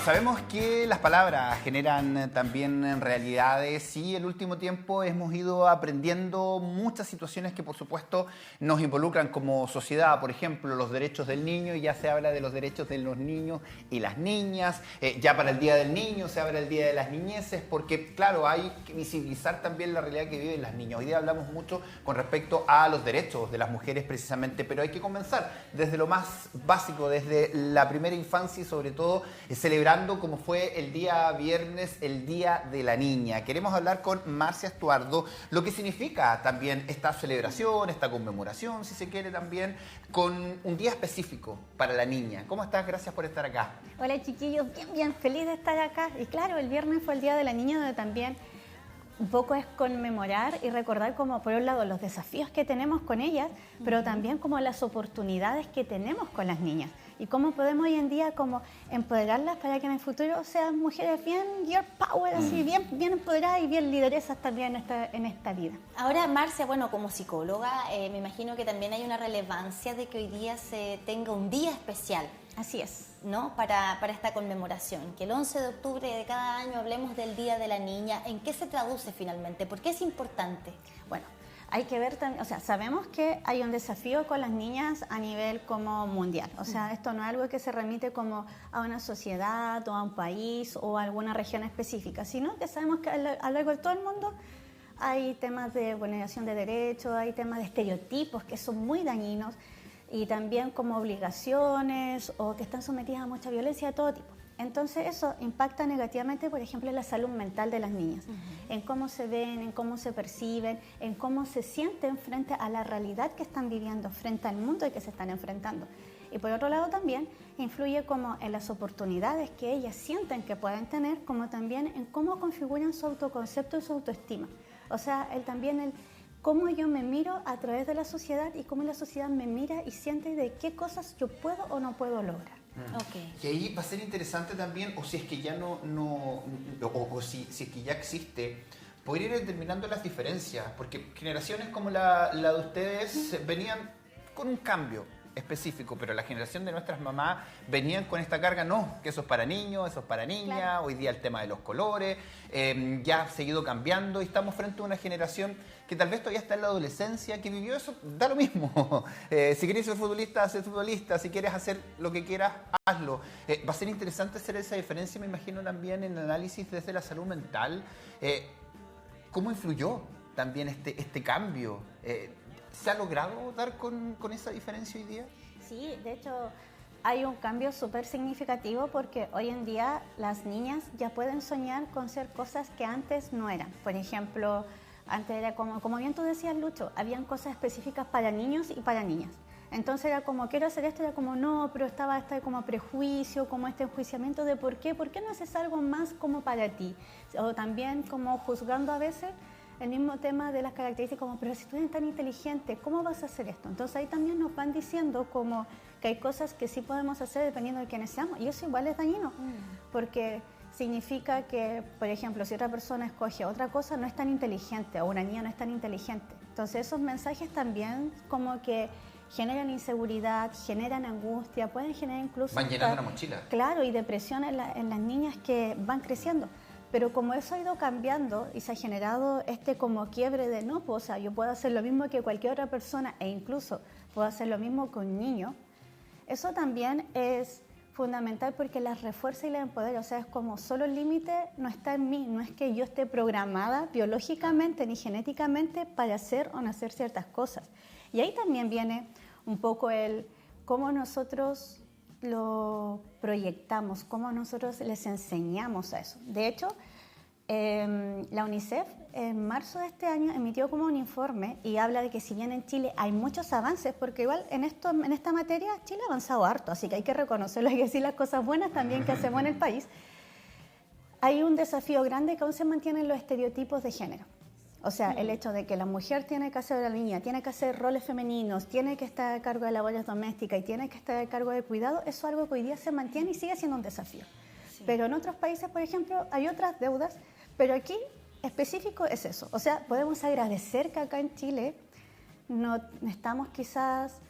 Sabemos que las palabras generan también realidades y el último tiempo hemos ido aprendiendo muchas situaciones que por supuesto nos involucran como sociedad. Por ejemplo, los derechos del niño, ya se habla de los derechos de los niños y las niñas. Ya para el Día del Niño se habla del Día de las Niñeces, porque claro, hay que visibilizar también la realidad que viven las niñas. Hoy día hablamos mucho con respecto a los derechos de las mujeres precisamente, pero hay que comenzar desde lo más básico, desde la primera infancia y sobre todo celebrando como fue el día viernes, el Día de la Niña. Queremos hablar con Marcia Estuardo, lo que significa también esta celebración, esta conmemoración, si se quiere también, con un día específico para la niña. ¿Cómo estás? Gracias por estar acá. Hola chiquillos, bien, feliz de estar acá. Y claro, el viernes fue el Día de la Niña, donde también un poco es conmemorar y recordar como por un lado los desafíos que tenemos con ellas, pero también como las oportunidades que tenemos con las niñas y cómo podemos hoy en día como empoderarlas para que en el futuro sean mujeres bien girl power, así bien empoderadas y bien lideresas también en esta vida. Ahora, Marcia, bueno, como psicóloga, me imagino que también hay una relevancia de que hoy día se tenga un día especial. Así es. ¿No? Para esta conmemoración, que el 11 de octubre de cada año hablemos del Día de la Niña. ¿En qué se traduce finalmente? ¿Por qué es importante? Bueno, hay que ver también, o sea, sabemos que hay un desafío con las niñas a nivel como mundial. O sea, esto no es algo que se remite como a una sociedad o a un país o a alguna región específica, sino que sabemos que a lo largo de todo el mundo hay temas de vulneración de derechos, hay temas de estereotipos que son muy dañinos, y también como obligaciones o que están sometidas a mucha violencia de todo tipo. Entonces eso impacta negativamente, por ejemplo, en la salud mental de las niñas, en cómo se ven, en cómo se perciben, en cómo se sienten frente a la realidad que están viviendo, frente al mundo al que se están enfrentando. Y por otro lado también influye como en las oportunidades que ellas sienten que pueden tener, como también en cómo configuran su autoconcepto y su autoestima. O sea, cómo yo me miro a través de la sociedad y cómo la sociedad me mira y siente de qué cosas yo puedo o no puedo lograr. Okay. Y ahí va a ser interesante también, o si es que ya si es que ya existe, poder ir determinando las diferencias, porque generaciones como la de ustedes venían con un cambio específico, pero la generación de nuestras mamás venían con esta carga, no, que eso es para niños, eso es para niñas, claro. Hoy día el tema de los colores, ya ha seguido cambiando y estamos frente a una generación que tal vez todavía está en la adolescencia, que vivió eso, da lo mismo. Si quieres ser futbolista, sé futbolista, si quieres hacer lo que quieras, hazlo. Va a ser interesante hacer esa diferencia, me imagino también en el análisis desde la salud mental. ¿Cómo influyó también este cambio? ¿Se ha logrado dar con esa diferencia hoy día? Sí, de hecho hay un cambio súper significativo porque hoy en día las niñas ya pueden soñar con ser cosas que antes no eran. Por ejemplo, antes era como bien tú decías, Lucho, habían cosas específicas para niños y para niñas. Entonces era como, quiero hacer esto, era como, no, pero estaba este como prejuicio, como este enjuiciamiento de por qué no haces algo más como para ti. O también como juzgando a veces el mismo tema de las características, como, pero si tú eres tan inteligente, ¿cómo vas a hacer esto? Entonces ahí también nos van diciendo como que hay cosas que sí podemos hacer dependiendo de quiénes seamos, y eso igual es dañino, porque significa que, por ejemplo, si otra persona escoge otra cosa, no es tan inteligente, o una niña no es tan inteligente. Entonces esos mensajes también como que generan inseguridad, generan angustia, pueden generar incluso... Van llenando la mochila. Claro, y depresión en las niñas que van creciendo. Pero como eso ha ido cambiando y se ha generado como quiebre de no, pues, o sea, yo puedo hacer lo mismo que cualquier otra persona e incluso puedo hacer lo mismo con un niño, eso también es fundamental porque las refuerza y las empodera. O sea, es como solo el límite no está en mí, no es que yo esté programada biológicamente ni genéticamente para hacer o no hacer ciertas cosas. Y ahí también viene un poco el cómo nosotros lo proyectamos, cómo nosotros les enseñamos a eso. De hecho, la UNICEF en marzo de este año emitió como un informe y habla de que si bien en Chile hay muchos avances, porque igual en esta materia Chile ha avanzado harto, así que hay que reconocerlo, hay que decir las cosas buenas también que hacemos en el país, hay un desafío grande que aún se mantienen los estereotipos de género. O sea, el hecho de que la mujer tiene que hacer la niña, tiene que hacer roles femeninos, tiene que estar a cargo de labores domésticas y tiene que estar a cargo de cuidado, eso es algo que hoy día se mantiene y sigue siendo un desafío. Sí. Pero en otros países, por ejemplo, hay otras deudas, pero aquí específico es eso. O sea, podemos agradecer que acá en Chile no estamos quizás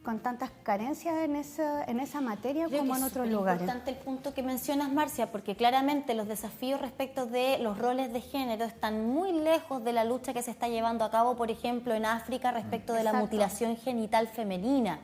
con tantas carencias en esa materia Creo como que en es otros lugares. Es importante el punto que mencionas, Marcia, porque claramente los desafíos respecto de los roles de género están muy lejos de la lucha que se está llevando a cabo, por ejemplo, en África respecto de la Exacto. mutilación genital femenina.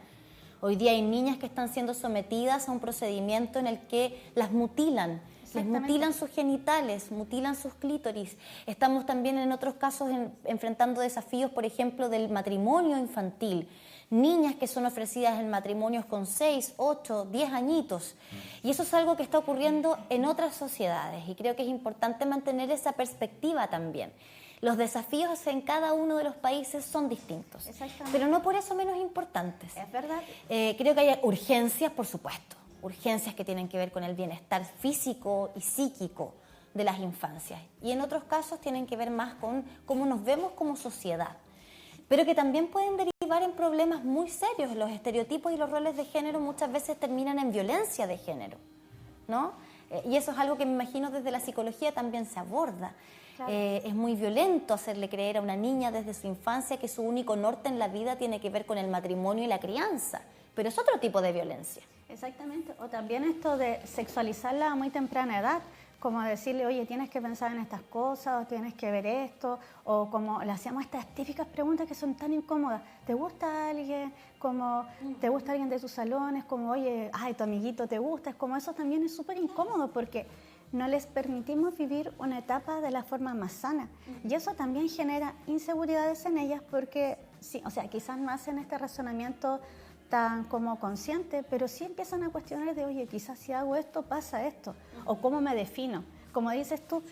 Hoy día hay niñas que están siendo sometidas a un procedimiento en el que las mutilan. Les mutilan sus genitales, mutilan sus clítoris. Estamos también en otros casos enfrentando desafíos, por ejemplo, del matrimonio infantil. Niñas que son ofrecidas en matrimonios con 6, 8, 10 añitos. Y eso es algo que está ocurriendo en otras sociedades y creo que es importante mantener esa perspectiva también. Los desafíos en cada uno de los países son distintos, pero no por eso menos importantes. Es verdad. Creo que hay urgencias, por supuesto, urgencias que tienen que ver con el bienestar físico y psíquico de las infancias. Y en otros casos tienen que ver más con cómo nos vemos como sociedad, pero que también pueden derivar en problemas muy serios. Los estereotipos y los roles de género muchas veces terminan en violencia de género, ¿no? Y eso es algo que me imagino desde la psicología también se aborda. Claro. Es muy violento hacerle creer a una niña desde su infancia que su único norte en la vida tiene que ver con el matrimonio y la crianza, pero es otro tipo de violencia. Exactamente, o también esto de sexualizarla a muy temprana edad, como decirle, oye, tienes que pensar en estas cosas, o tienes que ver esto, o como le hacíamos estas típicas preguntas que son tan incómodas. ¿Te gusta alguien? Como, ¿te gusta alguien de tus salones? Como, oye, ay, tu amiguito te gusta. Es como eso también es súper incómodo porque no les permitimos vivir una etapa de la forma más sana. Y eso también genera inseguridades en ellas porque, sí, o sea, quizás no hacen este razonamiento tan como consciente, pero sí empiezan a cuestionar de, oye, quizás si hago esto, pasa esto, o cómo me defino. Como dices tú,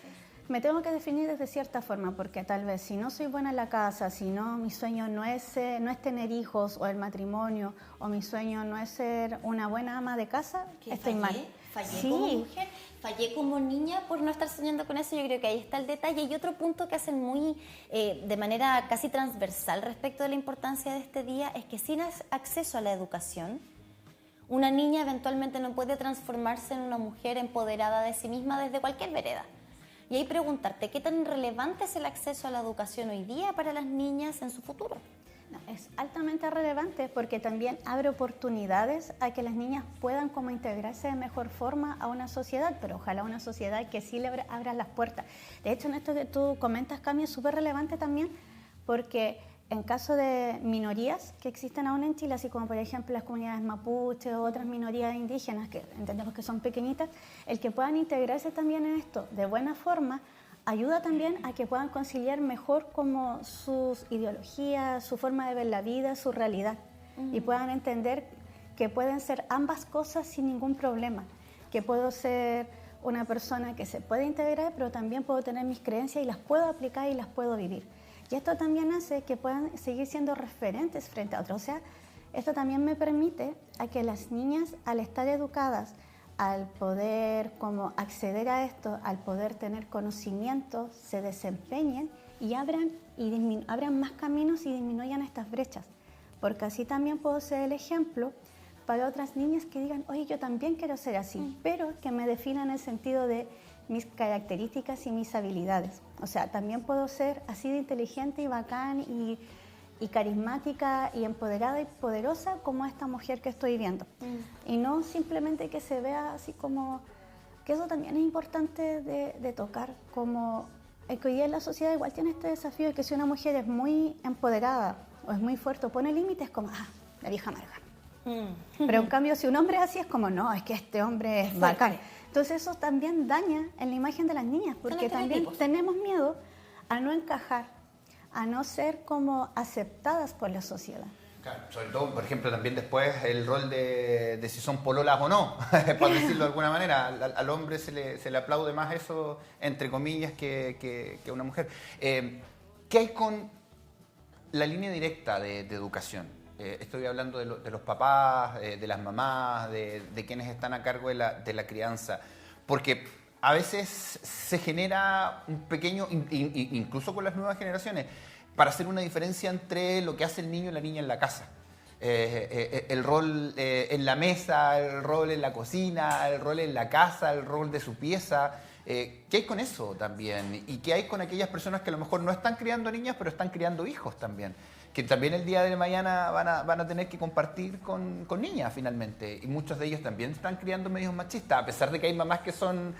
me tengo que definir desde cierta forma, porque tal vez si no soy buena en la casa, si no, mi sueño no es tener hijos o el matrimonio, o mi sueño no es ser una buena ama de casa, estoy mal. Fallé como mujer, fallé como niña por no estar soñando con eso. Yo creo que ahí está el detalle. Y otro punto que hacen muy de manera casi transversal respecto de la importancia de este día es que sin acceso a la educación, una niña eventualmente no puede transformarse en una mujer empoderada de sí misma desde cualquier vereda. Y ahí preguntarte, ¿qué tan relevante es el acceso a la educación hoy día para las niñas en su futuro? No, es altamente relevante porque también abre oportunidades a que las niñas puedan como integrarse de mejor forma a una sociedad, pero ojalá una sociedad que sí le abra las puertas. De hecho, en esto que tú comentas, Cami, es súper relevante también porque en caso de minorías que existen aún en Chile, así como por ejemplo las comunidades mapuche o otras minorías indígenas que entendemos que son pequeñitas, el que puedan integrarse también en esto de buena forma ayuda también a que puedan conciliar mejor como sus ideologías, su forma de ver la vida, su realidad, y puedan entender que pueden ser ambas cosas sin ningún problema, que puedo ser una persona que se puede integrar, pero también puedo tener mis creencias y las puedo aplicar y las puedo vivir. Y esto también hace que puedan seguir siendo referentes frente a otros. O sea, esto también me permite a que las niñas, al estar educadas, al poder como acceder a esto, al poder tener conocimiento, se desempeñen y abran más caminos y disminuyan estas brechas. Porque así también puedo ser el ejemplo para otras niñas que digan, oye, yo también quiero ser así, pero que me definan en el sentido de mis características y mis habilidades. O sea, también puedo ser así de inteligente y bacán y carismática y empoderada y poderosa como esta mujer que estoy viendo. Y no simplemente que se vea así como... Que eso también es importante de tocar, como el que hoy día en la sociedad igual tiene este desafío de que si una mujer es muy empoderada o es muy fuerte o pone límites, como, la vieja amarga. Pero en cambio, si un hombre es así, es como, no, es que este hombre es bacán. Entonces eso también daña en la imagen de las niñas, porque también tenemos miedo a no encajar, a no ser como aceptadas por la sociedad. Claro, sobre todo, por ejemplo, también después el rol de si son pololas o no, por decirlo de alguna manera. Al hombre se le aplaude más eso, entre comillas, que a una mujer. ¿Qué hay con la línea directa de educación? Estoy hablando de los papás, de las mamás, de quienes están a cargo de la crianza, porque a veces se genera un pequeño, incluso con las nuevas generaciones, para hacer una diferencia entre lo que hace el niño y la niña en la casa. El rol en la mesa, el rol en la cocina, el rol en la casa, el rol de su pieza. ¿Qué hay con eso también? ¿Y qué hay con aquellas personas que a lo mejor no están criando niñas, pero están criando hijos también? que también el día de mañana van a tener que compartir con niñas finalmente. Y muchos de ellos también están criando medios machistas, a pesar de que hay mamás que son,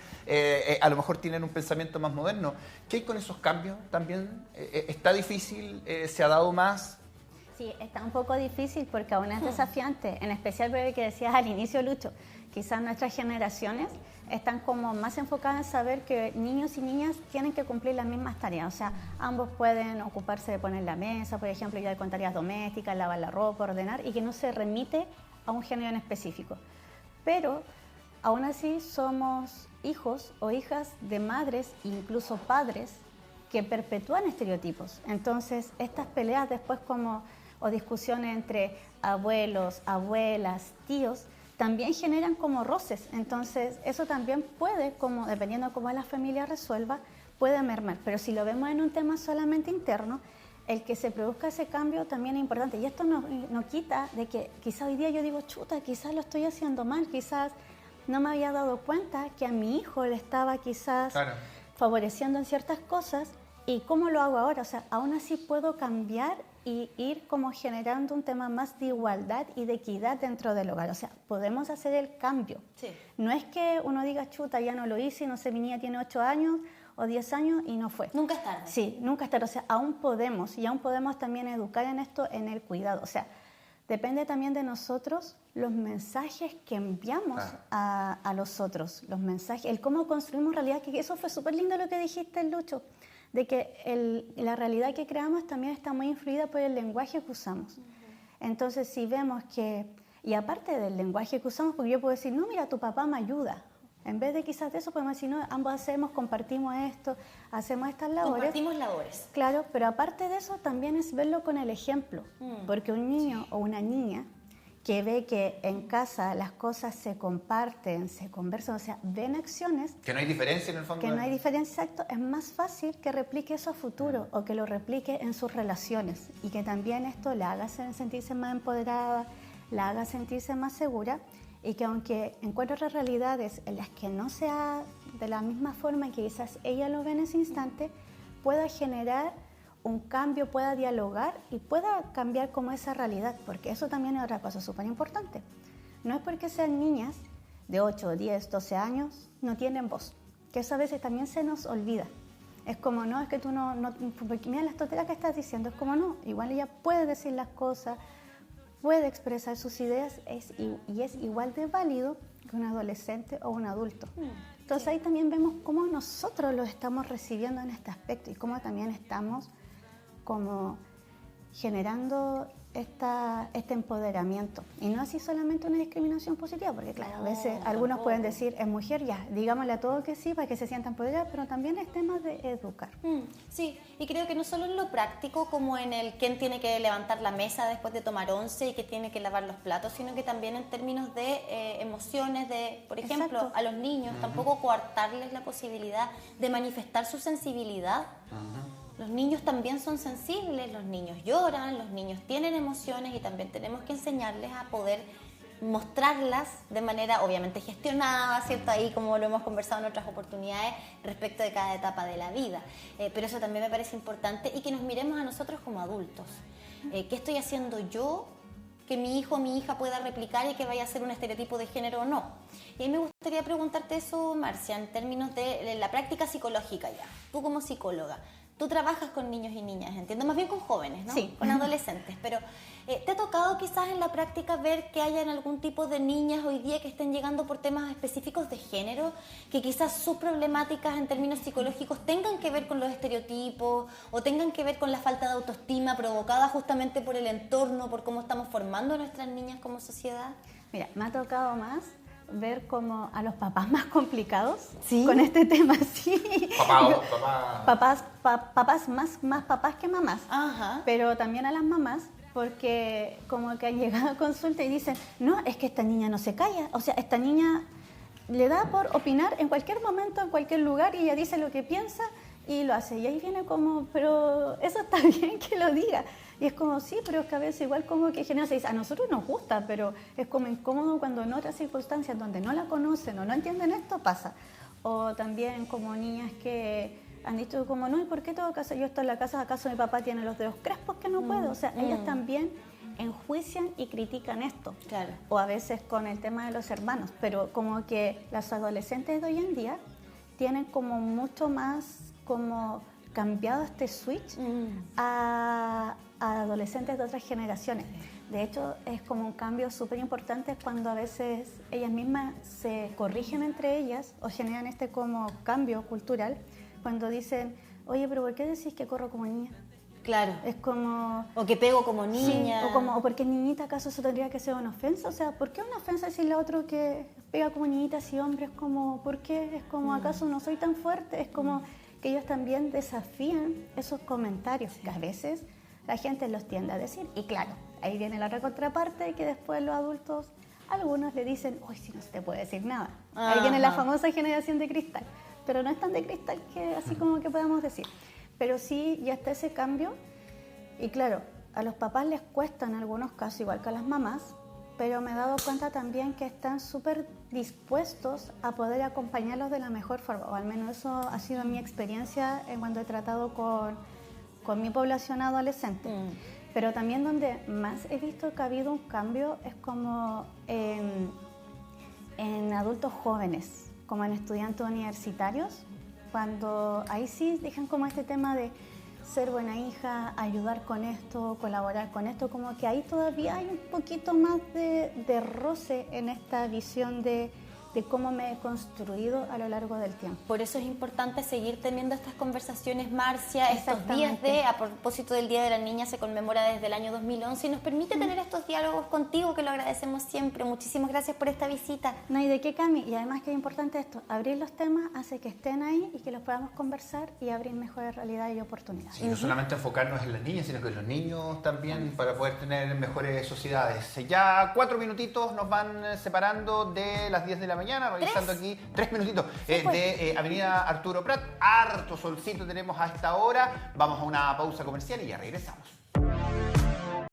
a lo mejor tienen un pensamiento más moderno. ¿Qué hay con esos cambios también? ¿Está difícil? ¿Se ha dado más? Sí, está un poco difícil porque aún es desafiante, en especial por lo que decías al inicio, Lucho. Quizás nuestras generaciones están como más enfocadas en saber que niños y niñas tienen que cumplir las mismas tareas. O sea, ambos pueden ocuparse de poner la mesa, por ejemplo, ayudar con tareas domésticas, lavar la ropa, ordenar, y que no se remite a un género en específico. Pero aún así somos hijos o hijas de madres, incluso padres, que perpetúan estereotipos. Entonces, estas peleas después o discusiones entre abuelos, abuelas, tíos, también generan como roces. Entonces, eso también puede, como dependiendo de cómo la familia resuelva, puede mermar. Pero si lo vemos en un tema solamente interno, el que se produzca ese cambio también es importante. Y esto no quita de que quizás hoy día yo digo, chuta, quizás lo estoy haciendo mal, quizás no me había dado cuenta que a mi hijo le estaba quizás favoreciendo en ciertas cosas. ¿Y cómo lo hago ahora? O sea, aún así puedo cambiar y ir como generando un tema más de igualdad y de equidad dentro del hogar. O sea, podemos hacer el cambio. Sí. No es que uno diga, chuta, ya no lo hice, no sé, mi niña tiene 8 años o 10 años y no fue. Nunca es tarde. Sí, nunca es tarde. O sea, aún podemos y aún podemos también educar en esto, en el cuidado. O sea, depende también de nosotros los mensajes que enviamos a los otros, los mensajes, el cómo construimos realidad, que eso fue súper lindo lo que dijiste, Lucho, de que la realidad que creamos también está muy influida por el lenguaje que usamos. Entonces, si vemos que, y aparte del lenguaje que usamos, porque yo puedo decir, no, mira, tu papá me ayuda. En vez de quizás de eso, podemos decir, no, ambos compartimos esto, hacemos estas labores. Compartimos labores. Claro, pero aparte de eso, también es verlo con el ejemplo. Porque un niño o una niña que ve que en casa las cosas se comparten, se conversan, o sea, ven acciones. Que no hay diferencia en el fondo. Que no hay diferencia, exacto. Es más fácil que replique eso a futuro o que lo replique en sus relaciones y que también esto la haga sentirse más empoderada, la haga sentirse más segura y que aunque encuentre otras realidades en las que no sea de la misma forma que quizás ella lo ve en ese instante, pueda generar un cambio, pueda dialogar y pueda cambiar como esa realidad, porque eso también es otra cosa súper importante. No es porque sean niñas de 8, 10, 12 años, no tienen voz, que eso a veces también se nos olvida. Es como, no, es que tú no porque mira las tonterías que estás diciendo, es como no, igual ella puede decir las cosas, puede expresar sus ideas y es igual de válido que un adolescente o un adulto. Entonces ahí también vemos cómo nosotros lo estamos recibiendo en este aspecto y cómo también estamos como generando este empoderamiento. Y no así solamente una discriminación positiva, porque claro, a veces algunos pueden decir, es mujer, ya, digámosle a todo que sí, para que se sientan empoderadas, pero también es tema de educar. Sí, y creo que no solo en lo práctico, como en el quién tiene que levantar la mesa después de tomar once y que tiene que lavar los platos, sino que también en términos de emociones, de, por ejemplo, Exacto. a los niños, tampoco coartarles la posibilidad de manifestar su sensibilidad. Los niños también son sensibles, los niños lloran, los niños tienen emociones y también tenemos que enseñarles a poder mostrarlas de manera obviamente gestionada, ¿cierto? Ahí como lo hemos conversado en otras oportunidades respecto de cada etapa de la vida. Pero eso también me parece importante y que nos miremos a nosotros como adultos. ¿Qué estoy haciendo yo que mi hijo o mi hija pueda replicar y que vaya a ser un estereotipo de género o no? Y a mí me gustaría preguntarte eso, Marcia, en términos de la práctica psicológica ya. Tú como psicóloga, tú trabajas con niños y niñas, entiendo, más bien con jóvenes, ¿no? Sí. Con adolescentes, pero ¿te ha tocado quizás en la práctica ver que hayan algún tipo de niñas hoy día que estén llegando por temas específicos de género, que quizás sus problemáticas en términos psicológicos tengan que ver con los estereotipos o tengan que ver con la falta de autoestima provocada justamente por el entorno, por cómo estamos formando a nuestras niñas como sociedad? Mira, me ha tocado más ver como a los papás más complicados ¿Sí? con este tema, sí. Papá. Papás más papás que mamás, Ajá. pero también a las mamás, porque como que han llegado a consulta y dicen, no, es que esta niña no se calla, o sea, esta niña le da por opinar en cualquier momento, en cualquier lugar, y ella dice lo que piensa y lo hace, y ahí viene como, pero eso está bien que lo diga. Y es como, sí, pero es que a veces igual como que genera, se dice, a nosotros nos gusta, pero es como incómodo cuando en otras circunstancias donde no la conocen o no entienden esto, pasa. O también como niñas que han dicho como, no, ¿y por qué tengo que hacer yo esto en la casa? ¿Acaso mi papá tiene los dedos crespos que no puedo? O sea, ellos también enjuician y critican esto. Claro. O a veces con el tema de los hermanos, pero como que las adolescentes de hoy en día tienen como mucho más como cambiado este switch a adolescentes de otras generaciones. De hecho, es como un cambio súper importante cuando a veces ellas mismas se corrigen entre ellas o generan este como cambio cultural cuando dicen, oye, pero ¿por qué decís que corro como niña? Claro. Es como... O que pego como niña. Sí, o porque niñita, ¿acaso eso tendría que ser una ofensa? O sea, ¿por qué una ofensa decirle a otro que pega como niñita si hombre? Es como, ¿por qué? Es como, ¿acaso no soy tan fuerte? Es como que ellos también desafían esos comentarios que a veces la gente los tiende a decir. Y claro, ahí viene la otra contraparte que después los adultos, algunos le dicen, uy, si no se te puede decir nada. Ahí viene la famosa generación de cristal. Pero no es tan de cristal que así como que podamos decir. Pero sí, ya está ese cambio. Y claro, a los papás les cuesta en algunos casos, igual que a las mamás, pero me he dado cuenta también que están súper dispuestos a poder acompañarlos de la mejor forma. O al menos eso ha sido mi experiencia cuando he tratado con mi población adolescente. Pero también donde más he visto que ha habido un cambio es como en adultos jóvenes, como en estudiantes universitarios, cuando ahí sí dejan como este tema de ser buena hija, ayudar con esto, colaborar con esto, como que ahí todavía hay un poquito más de roce en esta visión de cómo me he construido a lo largo del tiempo. Por eso es importante seguir teniendo estas conversaciones, Marcia. Estos días a propósito del Día de la Niña, se conmemora desde el año 2011 y nos permite tener estos diálogos contigo, que lo agradecemos siempre. Muchísimas gracias por esta visita. No hay de qué, Cami. Y además que es importante esto, abrir los temas hace que estén ahí y que los podamos conversar y abrir mejores realidades y oportunidades. Sí, no solamente enfocarnos en las niñas, sino que en los niños también, para poder tener mejores sociedades. Ya 4 minutitos nos van separando de las 10 de la mañana, revisando aquí 3 minutitos de Avenida Arturo Prat. Harto solcito tenemos a esta hora. Vamos a una pausa comercial y ya regresamos.